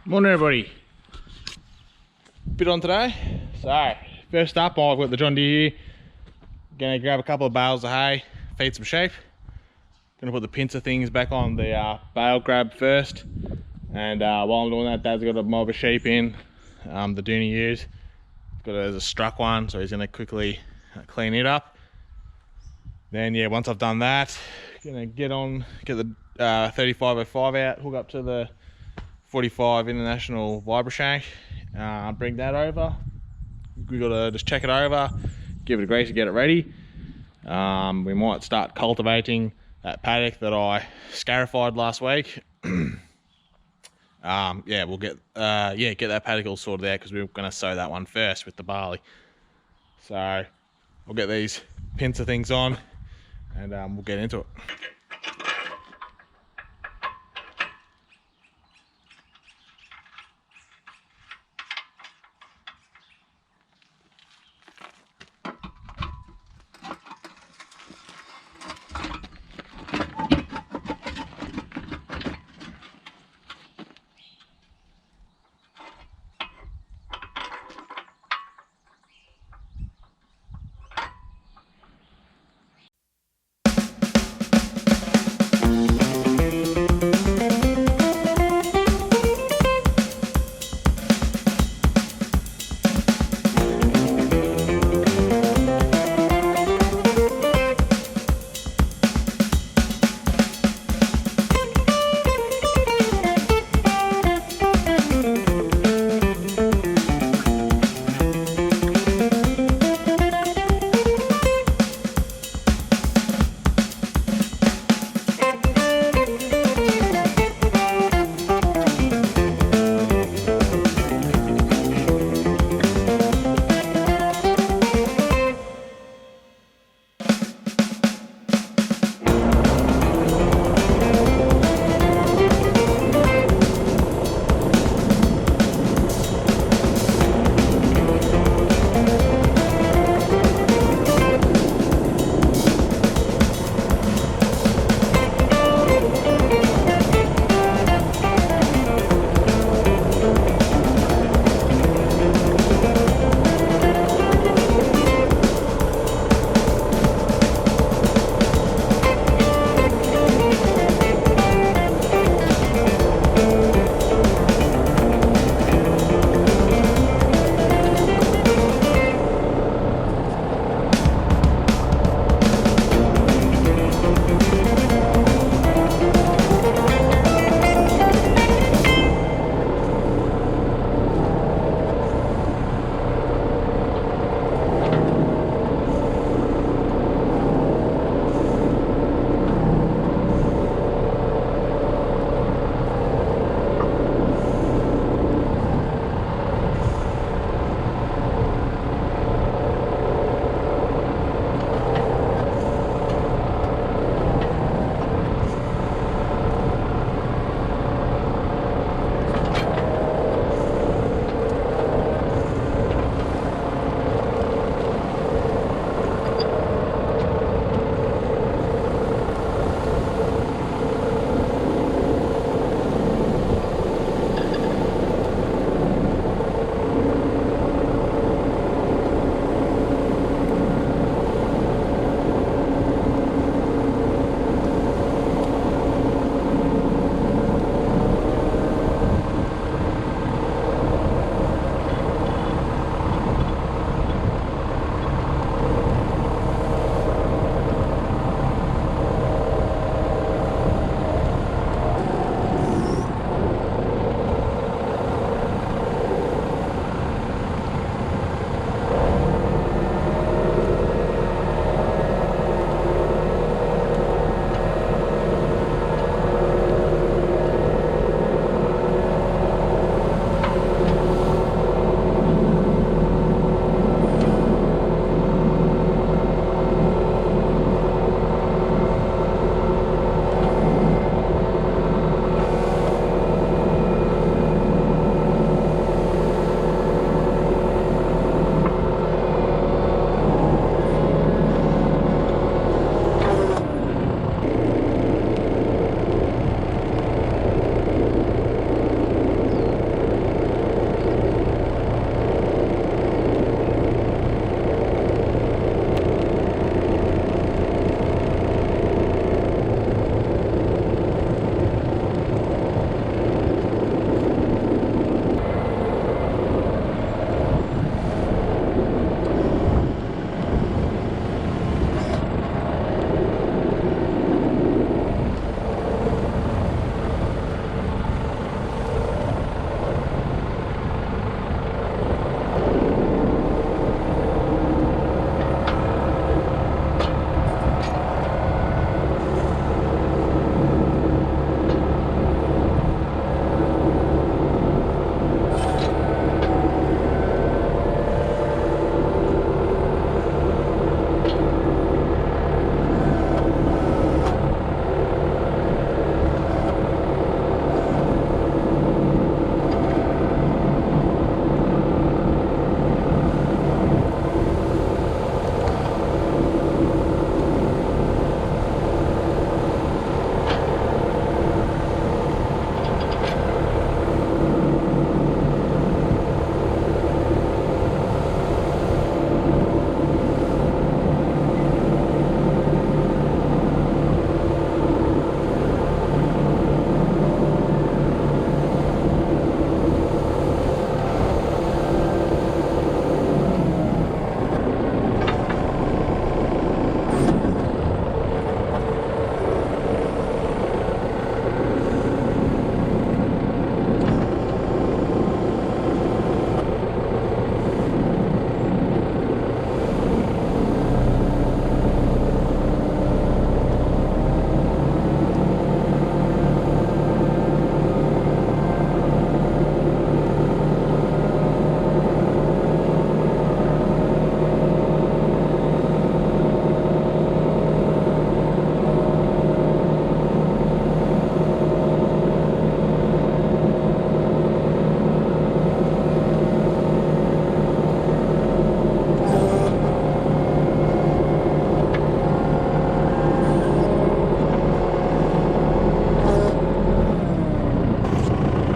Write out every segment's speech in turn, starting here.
Morning everybody. Bit on today. So first up, I've got the John Deere here. Gonna grab a couple of bales of hay, feed some sheep. Gonna put the pincer things back on the bale grab first. And while I'm doing that, Dad's got a mob of sheep in, the Dohne ewes. Got it as a struck one, so he's gonna quickly clean it up. Then yeah, once I've done that, gonna get the 3505 out, hook up to the 45 International Vibrashank, bring that over. We gotta just check it over, give it a grease to get it ready. We might start cultivating that paddock that I scarified last week. Yeah, we'll get that paddock all sorted out because we're gonna sow that one first with the barley. So we'll get these pincer things on and we'll get into it.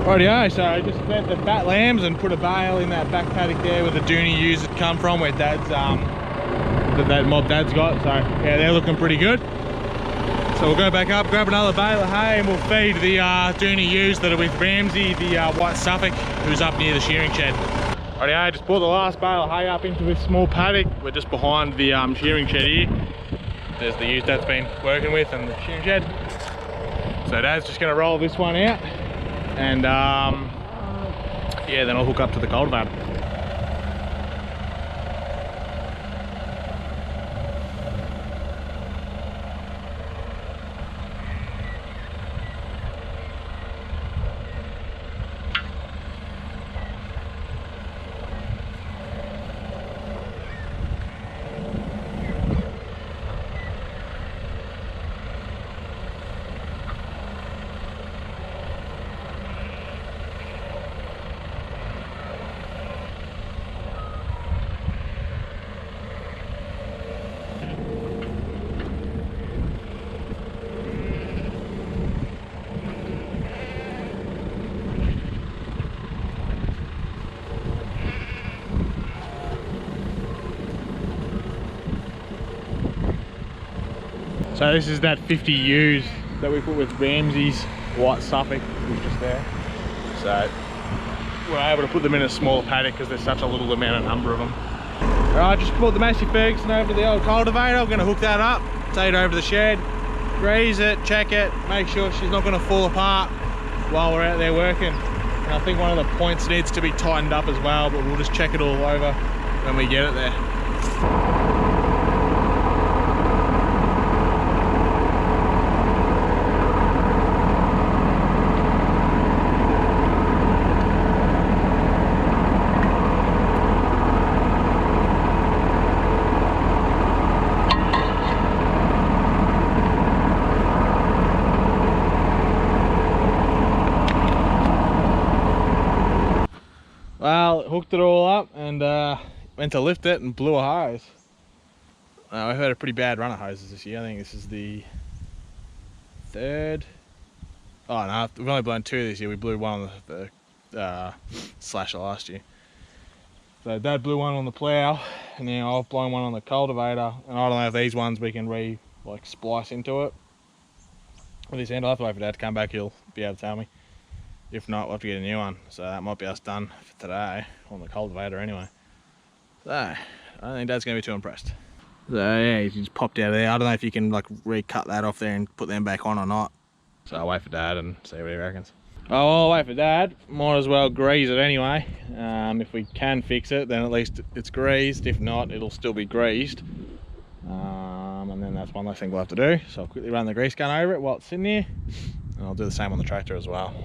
Rightio, so I just fed the fat lambs and put a bale in that back paddock there where the Dohne ewes had come from, where Dad's, that mob Dad's got. So yeah, they're looking pretty good. So we'll go back up, grab another bale of hay, and we'll feed the Dohne ewes that are with Ramsey, the white Suffolk, who's up near the shearing shed. Rightio, I just brought the last bale of hay up into this small paddock. We're just behind the shearing shed here. There's the ewes Dad's been working with and the shearing shed. So Dad's just going to roll this one out, and yeah, then I'll hook up to the cultivator. So this is that 50 ewes that we put with Ramsey's white Suffolk, which is just there. So we're able to put them in a smaller paddock because there's such a little amount of number of them. Alright, just brought the Massey Ferguson over to the old cultivator. I'm going to hook that up, take it over to the shed, grease it, check it, make sure she's not going to fall apart while we're out there working. And I think one of the points needs to be tightened up as well, but we'll just check it all over when we get it there. Well, hooked it all up and went to lift it and blew a hose. I've had a pretty bad run of hoses this year. I think this is the third. Oh no, we've only blown two this year. We blew one on the slasher last year. So Dad blew one on the plough, and now I've blown one on the cultivator. And I don't know if these ones we can splice into it with this end. I'll have to wait for Dad to come back. He'll be able to tell me. If not, we'll have to get a new one. So that might be us done for today on the cultivator anyway. So I don't think Dad's going to be too impressed. So yeah, he just popped out of there. I don't know if you can like recut that off there and put them back on or not. So I'll wait for Dad and see what he reckons. Oh, I'll wait for Dad. Might as well grease it anyway. If we can fix it, then at least it's greased. If not, it'll still be greased. And then that's one less thing we'll have to do. So I'll quickly run the grease gun over it while it's sitting there. And I'll do the same on the tractor as well.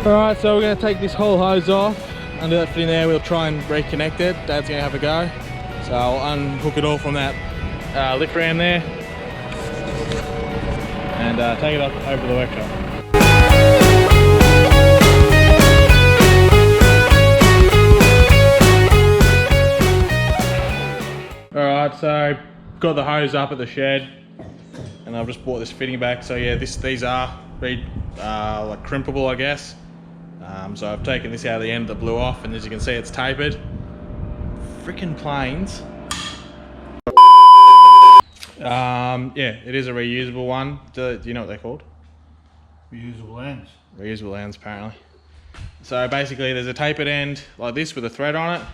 Alright, so we're going to take this whole hose off, undo that fit in there, we'll try and reconnect it. Dad's going to have a go. So I'll unhook it all from that lift ram there and take it up over to the workshop. Alright, so got the hose up at the shed and I've just brought this fitting back. So yeah, these are like crimpable, I guess. So I've taken this out of the end that blew off, and as you can see, it's tapered. Frickin' planes. Yeah, it is a reusable one. Do you know what they're called? Reusable ends. Reusable ends, apparently. So basically, there's a tapered end like this with a thread on it.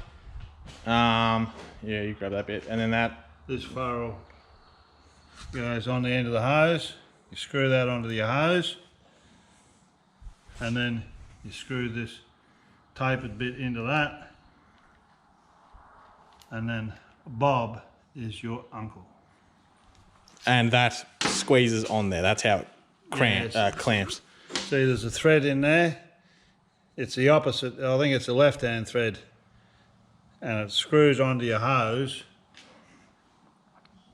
Yeah, you grab that bit, and then this furrow goes on the end of the hose. You screw that onto your hose, and then you screw this tapered bit into that, and then Bob is your uncle. And that squeezes on there. That's how it clamps. See, there's a thread in there. It's the opposite. I think it's a left-hand thread. and it screws onto your hose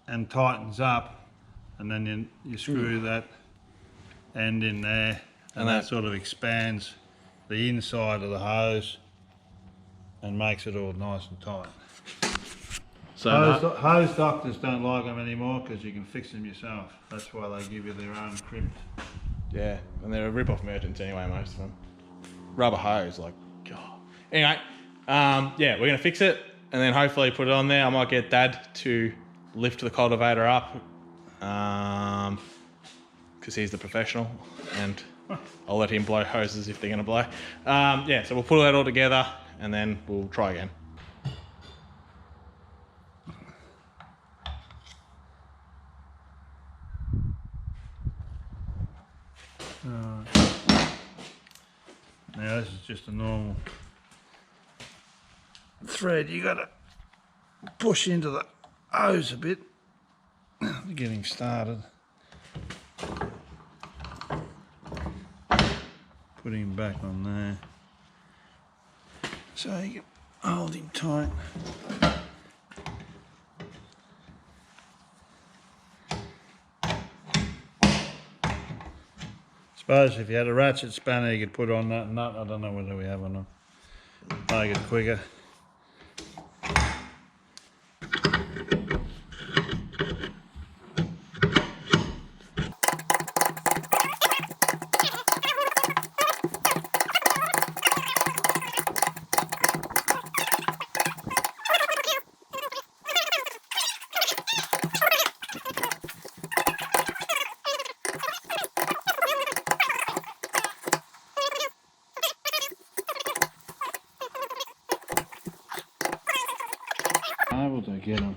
and tightens up, and then you screw that end in there, and that sort of expands the inside of the hose and makes it all nice and tight. So hose doctors don't like them anymore because you can fix them yourself. That's why they give you their own crimped. Yeah, and they're a rip-off merchants anyway, most of them. Rubber hose, like, God. Anyway, yeah, we're gonna fix it and then hopefully put it on there. I might get Dad to lift the cultivator up, because he's the professional, and I'll let him blow hoses if they're gonna blow. Yeah, so we'll put that all together and then we'll try again. Now this is just a normal thread. You got to push into the hose a bit. Getting started. Put him back on there so you can hold him tight. Suppose if you had a ratchet spanner you could put on that nut. I don't know whether we have or not. Make it quicker. Able to get them.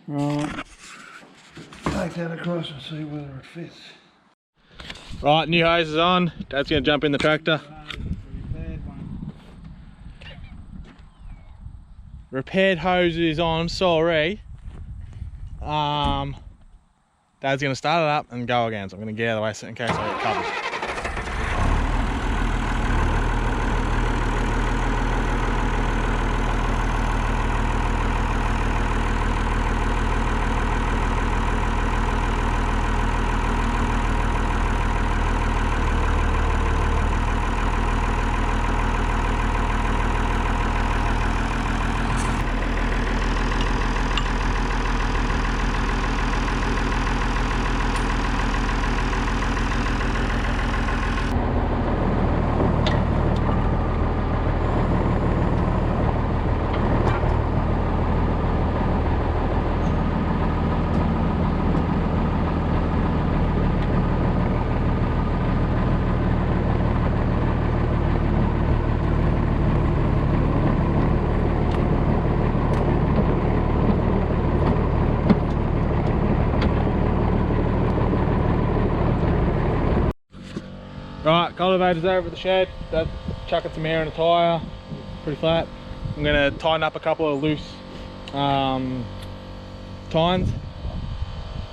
Right, take that across and see whether it fits. Right, new hose is on. Dad's gonna jump in the tractor. Repaired hose is on, I'm sorry. Dad's gonna start it up and go again, so I'm gonna get out of the way so in case I get covered. Right, cultivator's over at the shed. That's chucking some air in the tyre, pretty flat. I'm gonna tighten up a couple of loose tines,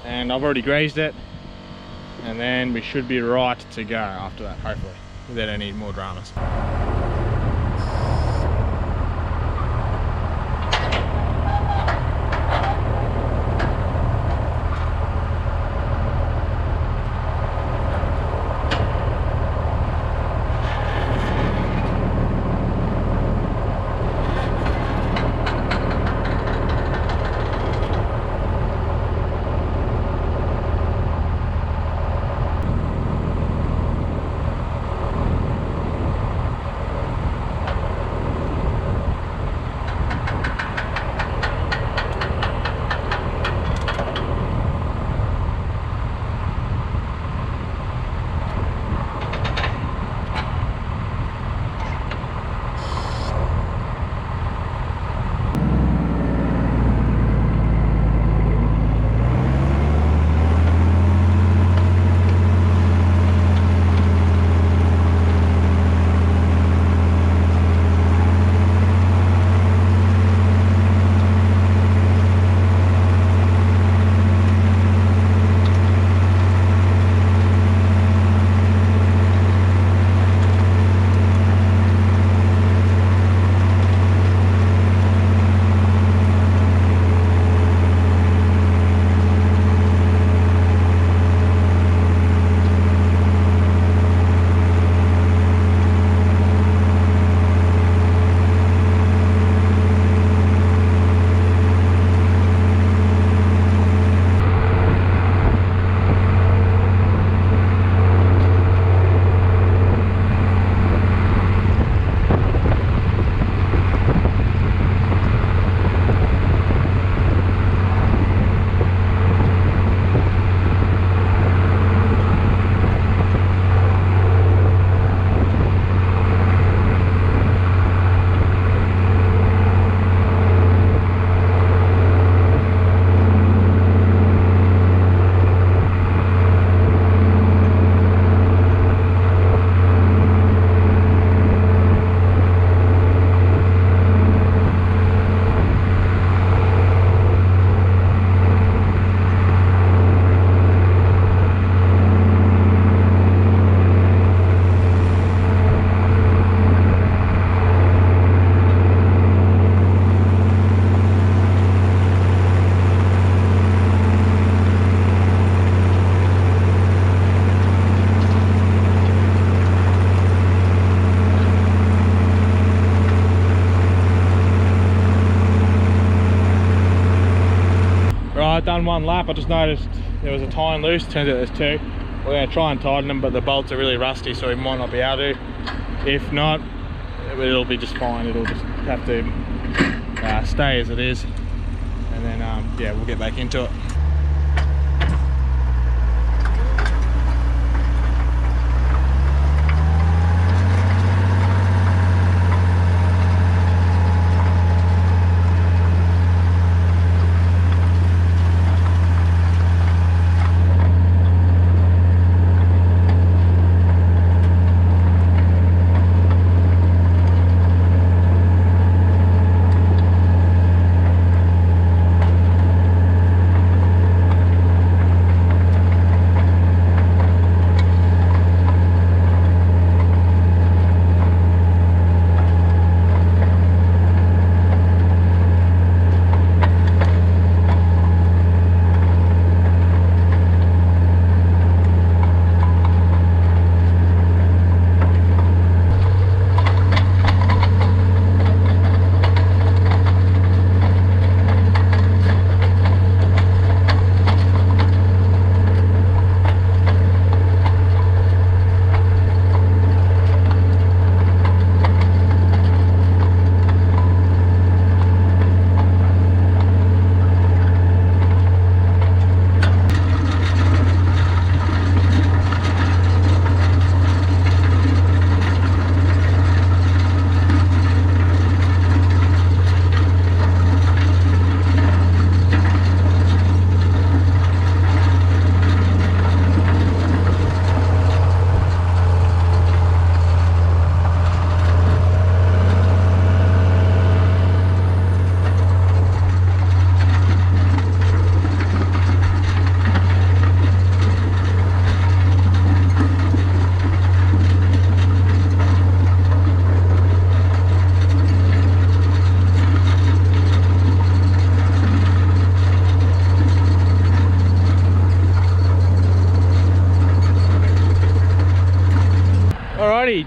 and I've already greased it, and then we should be right to go after that, hopefully, without any more dramas. done one lap. I just noticed there was a tie and loose. Turns out there's two. We're going to try and tighten them, but the bolts are really rusty, so we might not be able to. If not, it'll be just fine. It'll just have to stay as it is, and then yeah, we'll get back into it.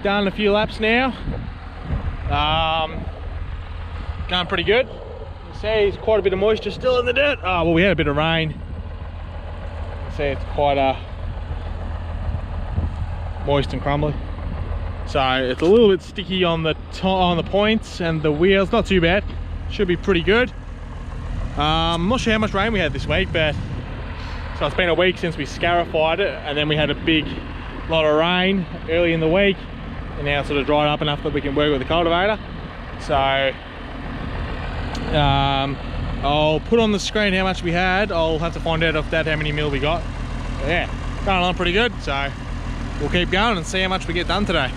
Done a few laps now. Going pretty good. You see there's quite a bit of moisture still in the dirt. Oh well, we had a bit of rain. You see it's quite moist and crumbly, so it's a little bit sticky on the points and the wheels. Not too bad, should be pretty good. I'm not sure how much rain we had this week, but so it's been a week since we scarified it, and then we had a big lot of rain early in the week, and now it's sort of dried up enough that we can work with the cultivator. So I'll put on the screen how much we had. I'll have to find out off that how many mil we got. But yeah, going along pretty good, so we'll keep going and see how much we get done today.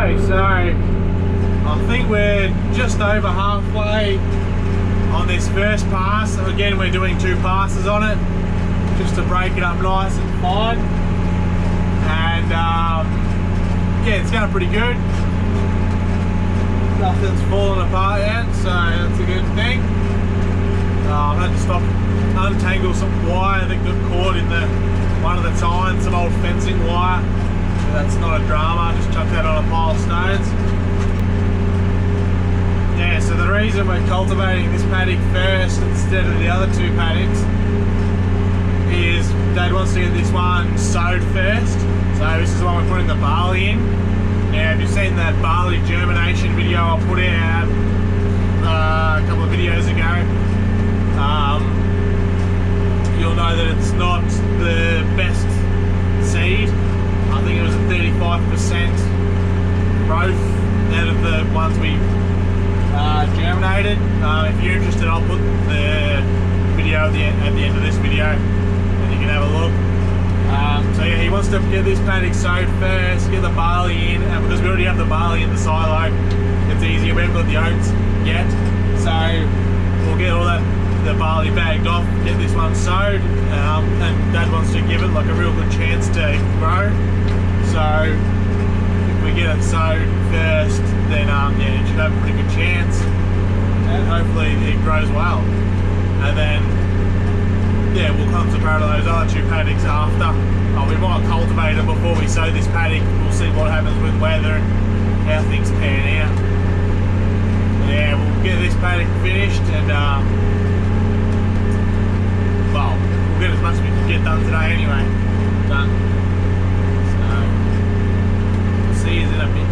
Alrighty, so I think we're just over halfway on this first pass. Again, we're doing 2 passes on it just to break it up nice and fine. And yeah, it's going pretty good. Nothing's falling apart yet, so that's a good thing. I've had to stop, untangle some wire that got caught in one of the tines, some old fencing wire. That's not a drama, just chuck that on a pile of stones. Yeah, so the reason we're cultivating this paddock first instead of the other 2 paddocks is Dad wants to get this one sowed first. So this is the one we're putting the barley in. Now, if you've seen that barley germination video I put out a couple of videos ago, you'll know that it's not the best seed. I think it was a 35% growth out of the ones we germinated. If you're interested, I'll put the video at the end of this video and you can have a look. So yeah, he wants to get this paddock sowed first, get the barley in, and because we already have the barley in the silo, it's easier. We haven't got the oats yet, so we'll get all the barley bagged off, get this one sowed, and Dad wants to give it like a real good chance to grow. So if we get it sowed first, then yeah, it should have a pretty good chance, and hopefully it grows well. And then yeah, we'll concentrate on those other 2 paddocks after. We might cultivate it before we sow this paddock. We'll see what happens with weather and how things pan out. But yeah, we'll get this paddock finished and well, we'll get as much as we can get done today anyway. Done. So, we'll see you in a bit.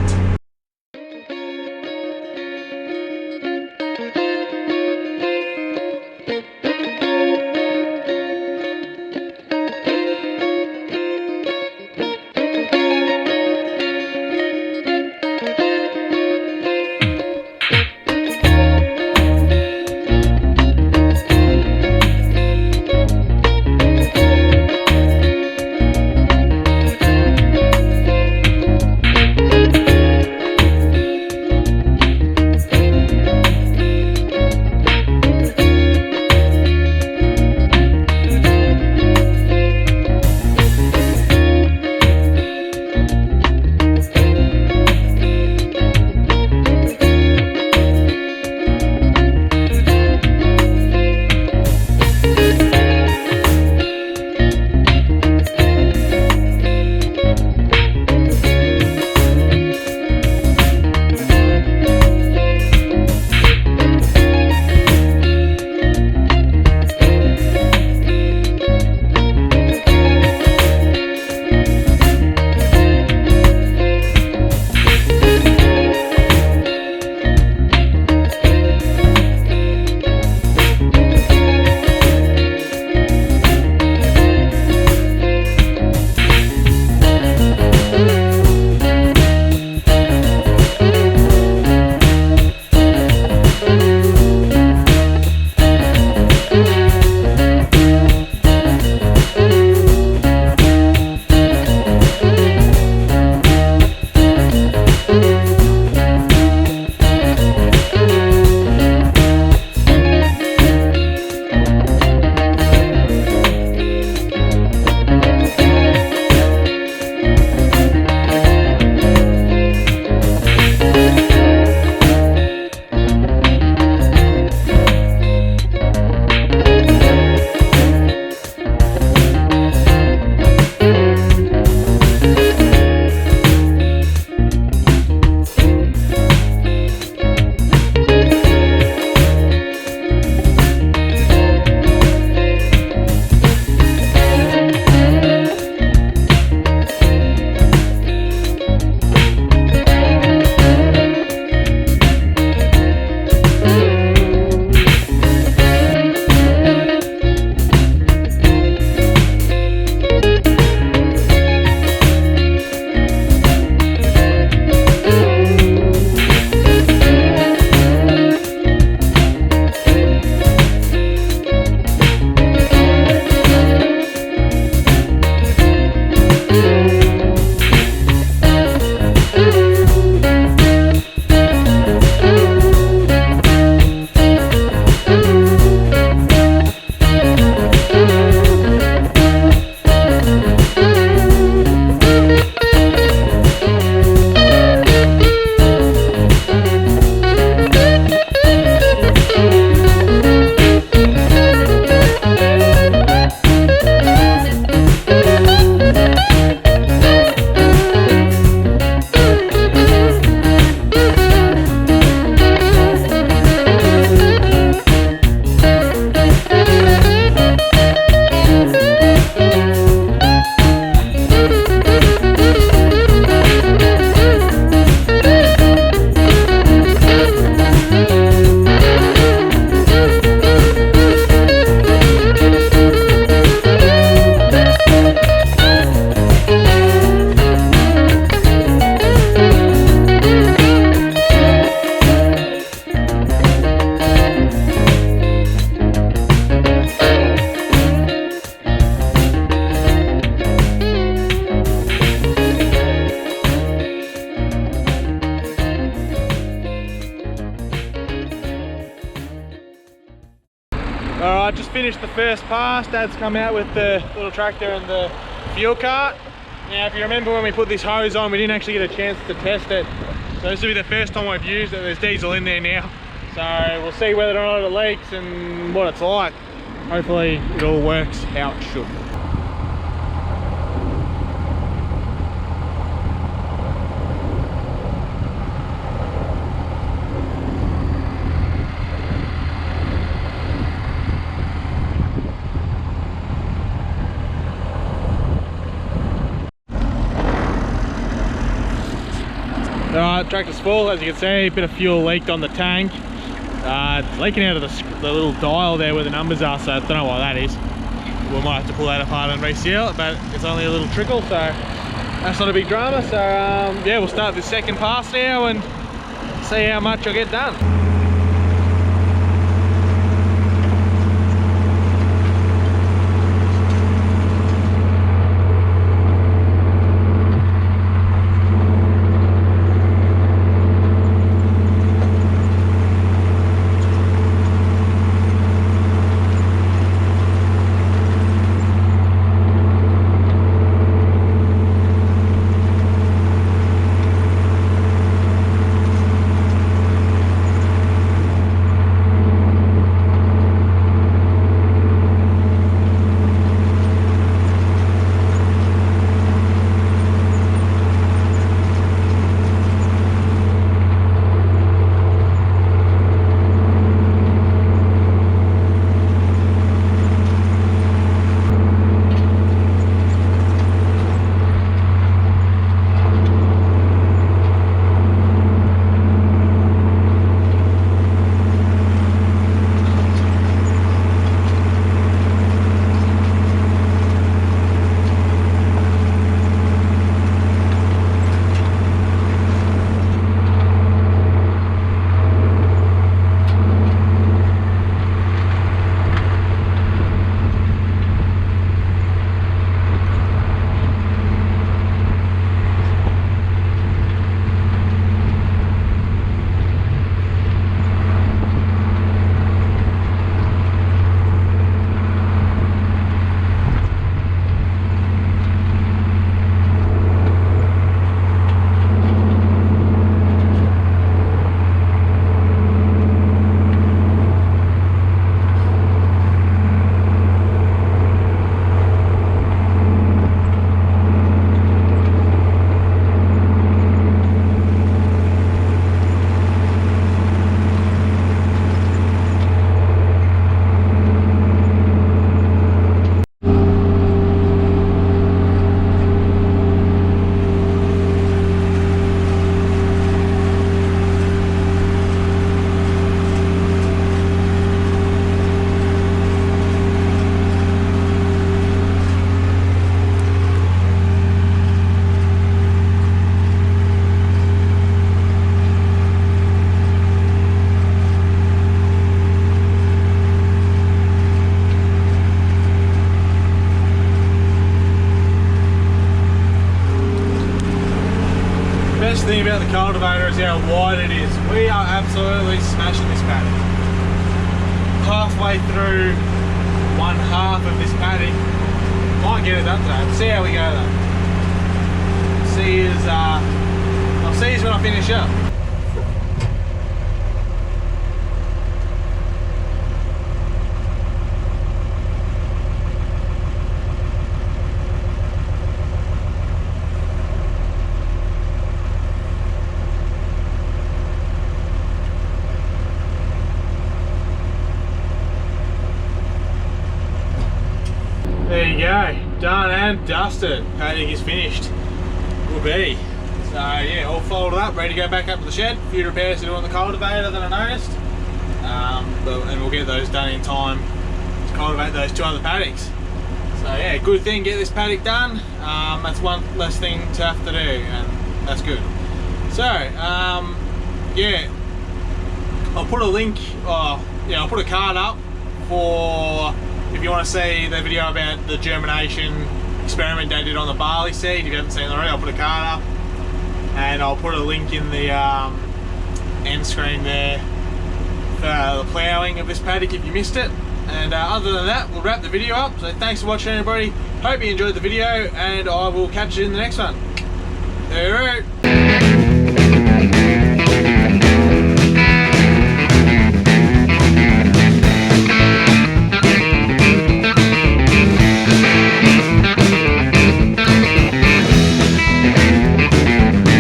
Alright, just finished the first pass. Dad's come out with the little tractor and the fuel cart. Now, if you remember when we put this hose on, we didn't actually get a chance to test it. So this will be the first time we've used it. There's diesel in there now. So we'll see whether or not it leaks and what it's like. Hopefully it all works how it should. Alright, tractor's full. As you can see, a bit of fuel leaked on the tank. It's leaking out of the little dial there where the numbers are, so I don't know why that is. We might have to pull that apart and reseal it, but it's only a little trickle, so that's not a big drama. So yeah, we'll start this second pass now and see how much I get done. Thing about the cultivator is how wide it is. We are absolutely smashing this paddock. Halfway through one half of this paddock. Might get it done today. We'll see how we go though. I'll see you when I finish up. There you go, done and dusted. Paddock is finished. Will be. So yeah, all folded up, ready to go back up to the shed. A few repairs to do on the cultivator that I noticed. And we'll get those done in time to cultivate those two other paddocks. So yeah, good thing, get this paddock done. That's one less thing to have to do, and that's good. So yeah, I'll put a link, I'll put a card up for if you want to see the video about the germination experiment they did on the barley seed. If you haven't seen it already, I'll put a card up, and I'll put a link in the end screen there for the ploughing of this paddock if you missed it. And other than that, we'll wrap the video up. So thanks for watching, everybody. Hope you enjoyed the video, and I will catch you in the next one. Alright.